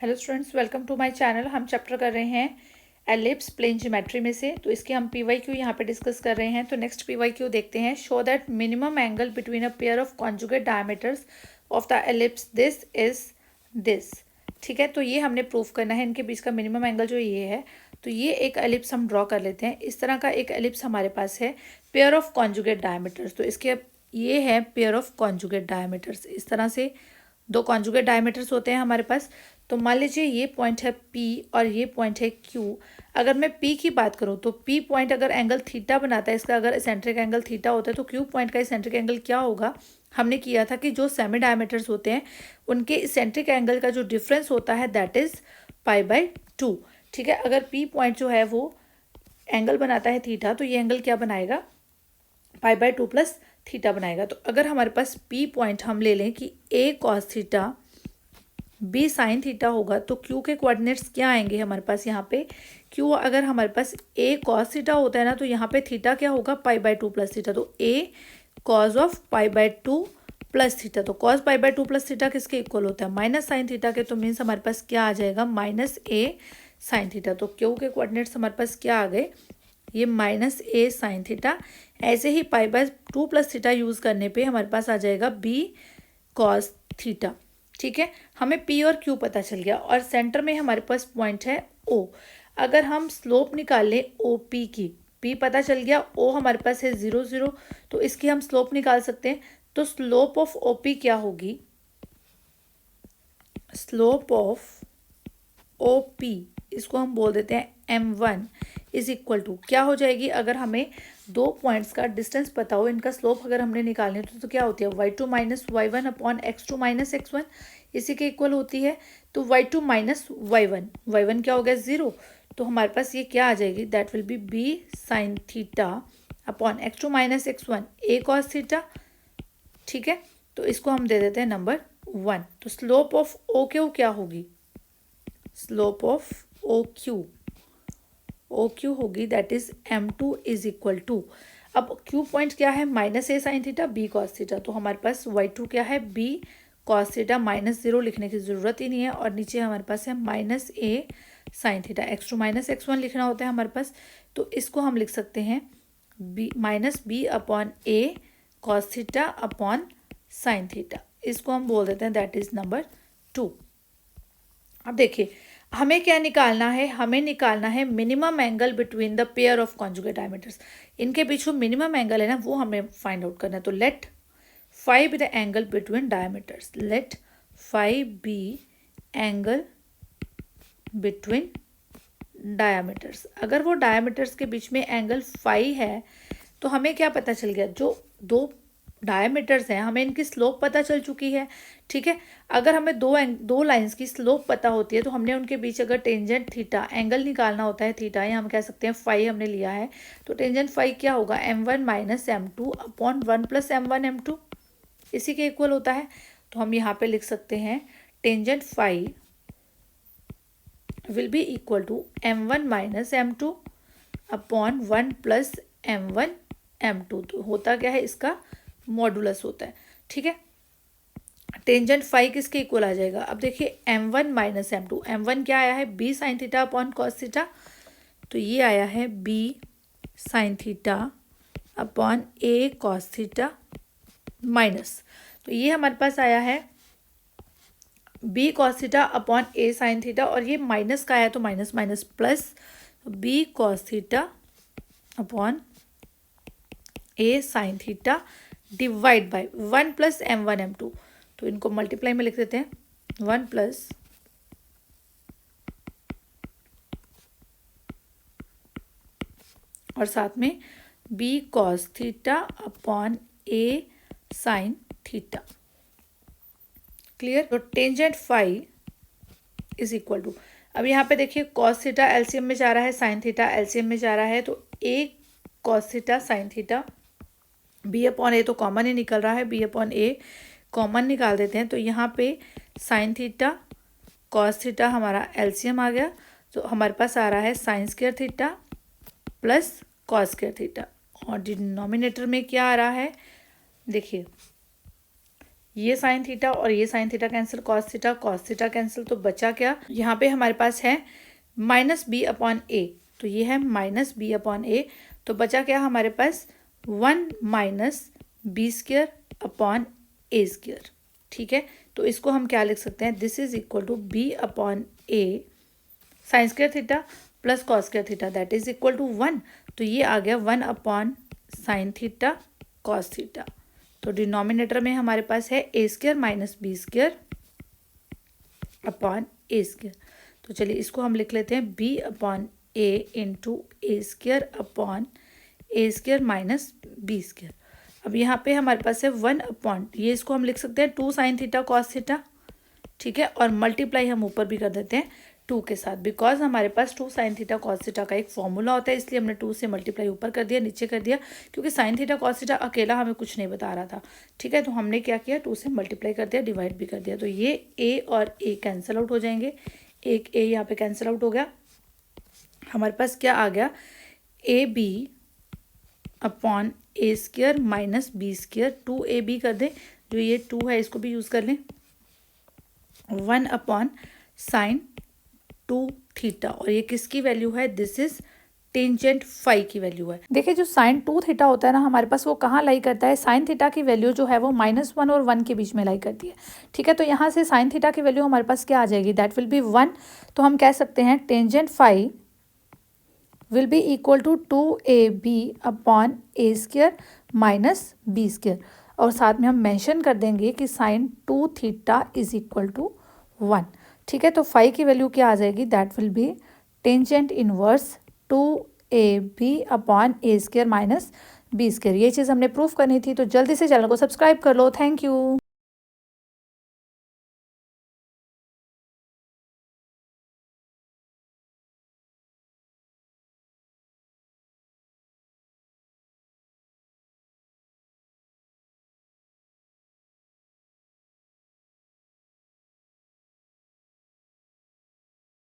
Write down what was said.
Hello students, welcome to my channel. हम chapter कर रहे हैं एलिप्स प्लेन ज्योमेट्री में से। तो इसके हम पीवाई क्यू यहाँ पे डिस्कस कर रहे हैं। तो नेक्स्ट पीवाई क्यू देखते हैं। Show that minimum angle between a pair of conjugate diameters of the ellipse this is this. ठीक है, तो ये हमने प्रूफ करना है, इनके बीच का मिनिमम एंगल जो ये है। तो ये एक एलिप्स हम ड्रॉ कर लेते हैं। इस तरह का एक एलिप्स हमारे पास है, पेयर ऑफ कॉन्जुगेट डायमीटर्स। तो इसके ये है पेयर ऑफ कॉन्जुगेट डायमीटर्स। इस तरह से दो कॉन्जुगेट डायमीटर्स होते हैं हमारे पास। तो मान लीजिए ये पॉइंट है P और ये पॉइंट है Q। अगर मैं P की बात करूँ तो P पॉइंट अगर एंगल थीटा बनाता है, इसका अगर इसेंट्रिक एंगल थीटा होता है, तो Q पॉइंट का इसेंट्रिक एंगल क्या होगा। हमने किया था कि जो सेमी डायमीटर्स होते हैं उनके इसेंट्रिक एंगल का जो डिफरेंस होता है दैट इज π/2। ठीक है, अगर P पॉइंट जो है वो एंगल बनाता है थीटा, तो ये एंगल क्या बनाएगा, π/2 प्लस थीटा बनाएगा। तो अगर हमारे पास P पॉइंट हम ले लें कि A cos theta B sine theta होगा, तो क्यू के कोऑर्डिनेट्स क्या आएंगे हमारे पास यहाँ पे। क्यू अगर हमारे पास ए कॉस थीटा होता है ना, तो यहाँ पे थीटा क्या होगा, π/2 प्लस थीटा। तो ए कॉज ऑफ π/2 प्लस थीटा। तो कॉस π/2 प्लस थीटा किसके इक्वल होता है, माइनस साइन थीटा के। तो मीन्स हमारे पास क्या आ जाएगा, माइनस ए साइन थीटा। तो क्यू के कोऑर्डिनेट्स हमारे पास क्या आ गए, ये माइनस ए साइन थीटा। ऐसे ही π/2 प्लस थीटा यूज़ करने पे हमारे पास आ जाएगा बी कॉस थीटा। ठीक है, हमें P और Q पता चल गया और सेंटर में हमारे पास पॉइंट है O। अगर हम स्लोप निकाल लें OP की, P पता चल गया, O हमारे पास है 0 0, तो इसकी हम स्लोप निकाल सकते हैं। तो स्लोप ऑफ OP क्या होगी, स्लोप ऑफ OP इसको हम बोल देते हैं M1 इज इक्वल टू क्या हो जाएगी। अगर हमें दो पॉइंट्स का डिस्टेंस पता हो, इनका स्लोप अगर हमने निकालनी तो क्या होती है, y2 minus y1 upon x2 minus x1 इसी के इक्वल होती है। तो y2 माइनस y1 क्या हो गया, 0। तो हमारे पास ये क्या आ जाएगी, that will B b sine theta upon x2 minus x1 a cos theta. ठीक है, तो इसको हम दे देते हैं नंबर 1। तो स्लोप ऑफ OQ क्या होगी, स्लोप ऑफ OQ होगी that is M2 is equal to, अब Q पॉइंट क्या है, minus a sine theta b cos theta. तो हमारे पास y2 क्या है, b कॉस थीटा, माइनस 0 लिखने की ज़रूरत ही नहीं है। और नीचे हमारे पास है minus a sine theta, x2 minus x1 लिखना होता है हमारे पास। तो इसको हम लिख सकते हैं b minus b upon a cos theta upon sine theta. इसको हम बोल देते हैं दैट इज नंबर 2। अब देखिए हमें क्या निकालना है, हमें निकालना है minimum angle between the pair of conjugate diameters. इनके बीच जो मिनिमम एंगल है ना, वो हमें फाइंड आउट करना है। तो let phi be the angle between diameters, let phi be angle between diameters. अगर वो डायमीटर्स के बीच में एंगल फाई है, तो हमें क्या पता चल गया, जो दो डायमीटर्स हैं हमें इनकी स्लोप पता चल चुकी है। ठीक है, अगर हमें दो लाइंस की स्लोप पता होती है, तो हमने उनके बीच अगर टेंजेंट थीटा एंगल निकालना होता है, थीटा या हम कह सकते हैं फाई हमने लिया है, तो टेंजेंट फाई क्या होगा, M1 minus M2 upon 1 plus M1 M2 इसी के इक्वल होता है। तो हम यहाँ पे लिख सकते हैं tangent phi will be equal to M1 minus M2 upon 1 plus M1 M2। तो होता क्या है, इसका मॉडुलस होता है। ठीक है, टेंजेंट फाई किसके इक्वल आ जाएगा, अब देखिए M1 माइनस M2, M1 क्या आया है, b sine theta upon cos theta. तो ये आया है b sine theta upon a cos theta minus, तो ये हमारे पास आया है b cos theta upon a sine theta, और ये माइनस का आया तो minus minus plus b cos theta upon a sine theta divide by 1 plus M1 M2। तो इनको मल्टीप्लाई में लिख देते हैं, 1 प्लस और साथ में b cos theta upon a sine theta. Clear. तो tangent phi is equal to, अब यहाँ पे देखिए कॉस थीटा एलसीएम में जा रहा है, साइन थीटा एलसीएम में जा रहा है, तो a cos theta sine theta, b upon a तो कॉमन ही निकल रहा है, b अपॉन ए कॉमन निकाल देते हैं। तो यहाँ पे साइन थीटा कॉस थीटा हमारा एलसीएम आ गया, तो हमारे पास आ रहा है sign square theta plus cos square theta. और डिनोमिनेटर में क्या आ रहा है, देखिए ये साइन थीटा और ये sine theta cancel, cos theta cancel, तो बचा क्या, यहाँ पे हमारे पास है माइनस बी अपॉन ए, तो ये है माइनस बी अपॉन ए, तो बचा क्या हमारे पास 1 minus b square upon a square. ठीक है, तो इसको हम क्या लिख सकते हैं, this is equal to b upon a sine square theta plus cos square theta that is equal to 1, तो ये आ गया 1 upon sine theta cos theta. तो डिनोमिनेटर में हमारे पास है a square minus b square upon a square. तो चलिए इसको हम लिख लेते हैं B upon A into A square upon a square minus b square. अब यहाँ पे हमारे पास है 1 अपॉन, ये इसको हम लिख सकते हैं 2 साइन थीटा कॉस थीटा। ठीक है, और मल्टीप्लाई हम ऊपर भी कर देते हैं 2 के साथ, बिकॉज हमारे पास 2 साइन थीटा कॉस थीटा का एक फॉर्मूला होता है, इसलिए हमने 2 से मल्टीप्लाई ऊपर कर दिया, नीचे कर दिया, क्योंकि साइन थीटा कॉस थीटा अकेला हमें कुछ नहीं बता रहा था। ठीक है, तो हमने क्या किया, 2 से मल्टीप्लाई कर दिया, डिवाइड भी कर दिया, तो ये ए और ए कैंसिल आउट हो जाएंगे, एक ए यहाँ पे कैंसिल आउट हो गया, हमारे पास क्या आ गया, a b upon a square minus b square, 2ab कर दें, जो ये 2 है इसको भी यूज़ कर लें, 1 अपॉन साइन 2 थीटा, और ये किसकी वैल्यू है, दिस इज टेंजेंट फाई की वैल्यू है। देखिए जो साइन 2 थीटा होता है ना हमारे पास, वो कहाँ लाई करता है, साइन थीटा की वैल्यू जो है वो -1 और 1 के बीच में लाई करती है। ठीक है, तो यहाँ से साइन थीटा की वैल्यू हमारे पास क्या आ जाएगी, दैट विल बी 1, तो हम कह सकते हैं tangent phi will be equal to 2ab upon a square minus b square, और साथ में हम मेंशन कर देंगे कि sine 2 theta is equal to 1। ठीक है, तो फाई की वैल्यू क्या आ जाएगी, that will be tangent inverse 2ab upon a square minus b square. ये चीज़ हमने प्रूफ करनी थी, तो जल्दी से चैनल को सब्सक्राइब कर लो। Thank you.